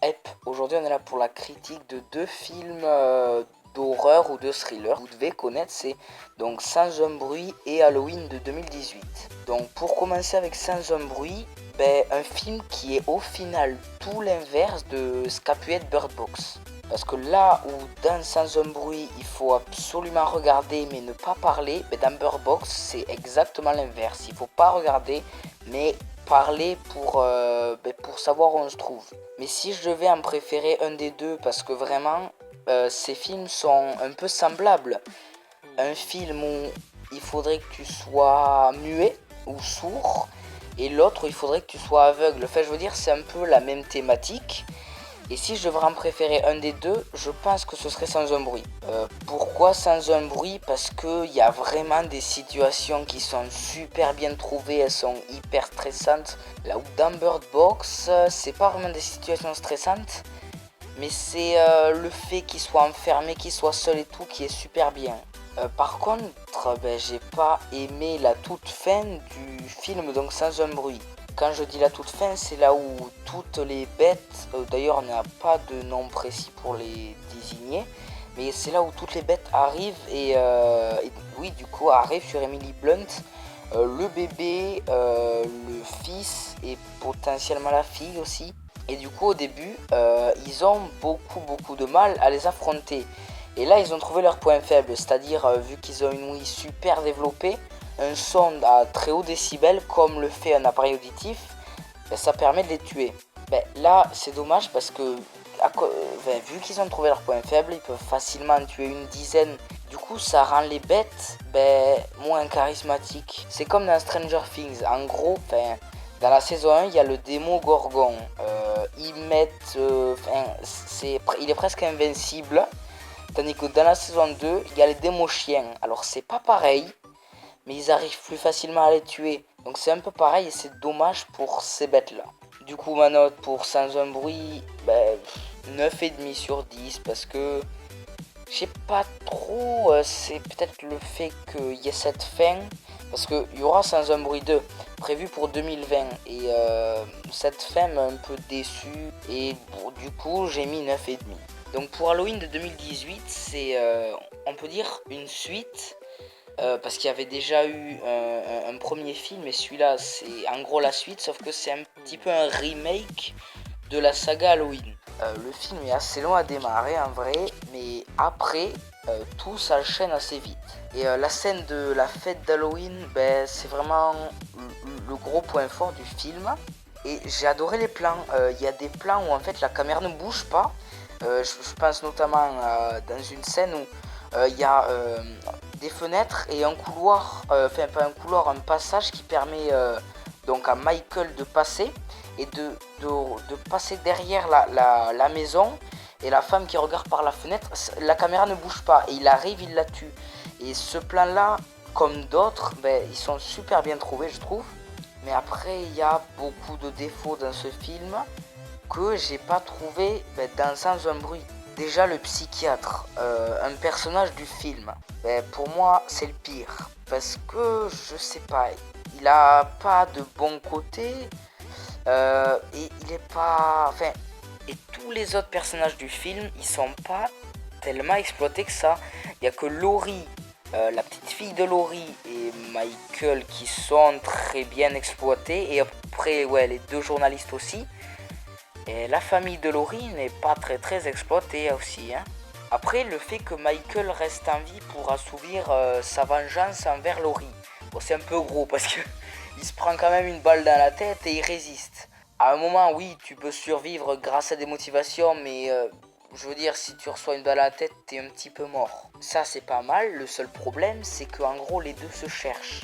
Hep. Aujourd'hui, on est là pour la critique de deux films d'horreur ou de thriller. Vous devez connaître, c'est donc Sans un bruit et Halloween de 2018. Donc pour commencer avec Sans un bruit, un film qui est au final tout l'inverse de ce qu'a pu être Bird Box. Parce que là où dans Sans un bruit, il faut absolument regarder mais ne pas parler, dans Bird Box, c'est exactement l'inverse. Il faut pas regarder mais parler pour savoir où on se trouve. Mais si je devais en préférer un des deux, parce que vraiment, ces films sont un peu semblables. Un film où il faudrait que tu sois muet ou sourd, et l'autre où il faudrait que tu sois aveugle. Enfin, je veux dire, c'est un peu la même thématique. Et si je devrais en préférer un des deux, je pense que ce serait Sans un bruit. Pourquoi Sans un bruit? Parce qu'il y a vraiment des situations qui sont super bien trouvées, elles sont hyper stressantes. Là où dans Bird Box, c'est pas vraiment des situations stressantes, mais c'est le fait qu'il soit enfermé, qu'il soit seul et tout qui est super bien. Par contre, j'ai pas aimé la toute fin du film, donc Sans un bruit. Quand je dis la toute fin, c'est là où toutes les bêtes, d'ailleurs on n'a pas de nom précis pour les désigner, mais c'est là où toutes les bêtes arrivent et oui, du coup arrivent sur Emily Blunt, le bébé, le fils et potentiellement la fille aussi. Et du coup au début, ils ont beaucoup de mal à les affronter. Et là ils ont trouvé leur point faible, c'est-à-dire vu qu'ils ont une ouïe super développée, un son à très haut décibel comme le fait un appareil auditif, ça permet de les tuer. Là c'est dommage parce que vu qu'ils ont trouvé leur point faible, ils peuvent facilement en tuer une dizaine. Du coup ça rend les bêtes moins charismatiques. C'est comme dans Stranger Things. En gros, dans la saison 1, il y a le démo Gorgon. Ils mettent... il est presque invincible. Tandis que dans la saison 2, il y a les démos chiens. Alors c'est pas pareil, mais ils arrivent plus facilement à les tuer. Donc c'est un peu pareil et c'est dommage pour ces bêtes-là. Du coup, ma note pour Sans un bruit, 9,5 sur 10 parce que je sais pas trop, c'est peut-être le fait qu'il y ait cette fin. Parce qu'il y aura Sans un bruit 2 prévu pour 2020 et cette fin m'a un peu déçu et du coup j'ai mis 9,5. Donc pour Halloween de 2018, c'est on peut dire une suite parce qu'il y avait déjà eu un premier film et celui-là c'est en gros la suite, sauf que c'est un petit peu un remake de la saga Halloween. Le film est assez long à démarrer en vrai, mais après tout s'enchaîne assez vite. Et la scène de la fête d'Halloween, c'est vraiment le gros point fort du film. Et j'ai adoré les plans. Il y a des plans où en fait la caméra ne bouge pas. Je pense notamment dans une scène où il y a des fenêtres et un couloir, pas un couloir, un passage qui permet donc à Michael de passer et de passer derrière la maison. Et la femme qui regarde par la fenêtre, la caméra ne bouge pas et il arrive, il la tue. Et ce plan là, comme d'autres, ils sont super bien trouvés je trouve. Mais après il y a beaucoup de défauts dans ce film que j'ai pas trouvé dans Sans un bruit. Déjà le psychiatre, un personnage du film, pour moi c'est le pire. Parce que je sais pas, il a pas de bon côté et il est pas... et tous les autres personnages du film, ils sont pas tellement exploités que ça. Il y a que Laurie, la petite fille de Laurie et Michael qui sont très bien exploités. Et après, les deux journalistes aussi. Et la famille de Laurie n'est pas très exploitée aussi. Après, le fait que Michael reste en vie pour assouvir sa vengeance envers Laurie. Bon, c'est un peu gros parce que il se prend quand même une balle dans la tête et il résiste. À un moment, oui, tu peux survivre grâce à des motivations, mais je veux dire, si tu reçois une balle à la tête, t'es un petit peu mort. Ça, c'est pas mal. Le seul problème, c'est qu'en gros, les deux se cherchent.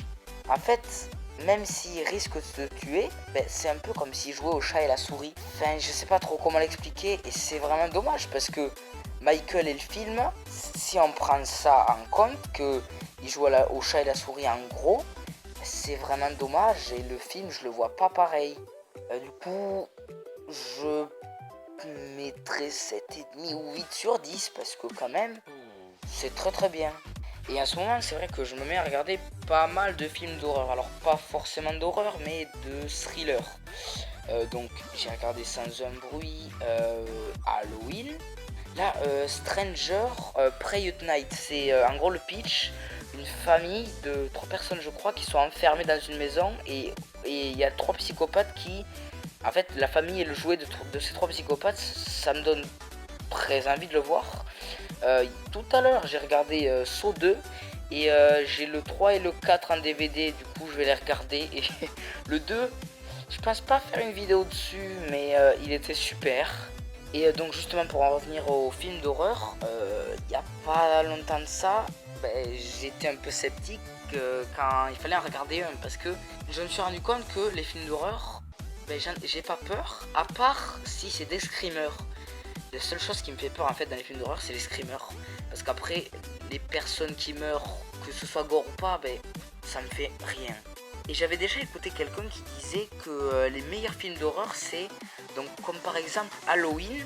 En fait, même s'ils risquent de te tuer, c'est un peu comme s'ils jouaient au chat et la souris. Enfin, je sais pas trop comment l'expliquer et c'est vraiment dommage parce que Michael et le film, si on prend ça en compte, qu'il joue au chat et la souris en gros, c'est vraiment dommage et le film, je le vois pas pareil. Du coup, je mettrais 7,5 ou 8 sur 10 parce que quand même, c'est très bien. Et en ce moment, c'est vrai que je me mets à regarder pas mal de films d'horreur. Alors, pas forcément d'horreur, mais de thriller. Donc j'ai regardé Sans un bruit, Halloween. Là, Stranger Prey at Night, c'est en gros le pitch, une famille de 3 personnes je crois qui sont enfermées dans une maison et il y a 3 psychopathes qui... En fait la famille est le jouet de ces 3 psychopathes, ça me donne très envie de le voir. Tout à l'heure j'ai regardé Saw 2 et j'ai le 3 et le 4 en DVD, du coup je vais les regarder et le 2, je pense pas faire une vidéo dessus mais il était super. Et donc justement pour en revenir au film d'horreur, il n'y a pas longtemps de ça, j'étais un peu sceptique quand il fallait en regarder un parce que je me suis rendu compte que les films d'horreur, j'ai pas peur, à part si c'est des screamers. La seule chose qui me fait peur en fait dans les films d'horreur c'est les screamers. Parce qu'après les personnes qui meurent, que ce soit gore ou pas, ça me fait rien. Et j'avais déjà écouté quelqu'un qui disait que les meilleurs films d'horreur c'est donc comme par exemple Halloween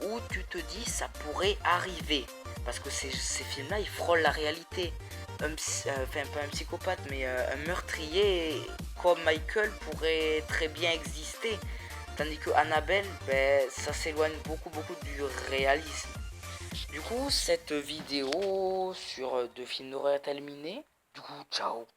où tu te dis ça pourrait arriver. Parce que ces films là ils frôlent la réalité. Enfin pas un psychopathe mais un meurtrier comme Michael pourrait très bien exister. Tandis que Annabelle, ça s'éloigne beaucoup du réalisme. Du coup, cette vidéo sur 2 films d'horreur est terminée. Du coup, ciao.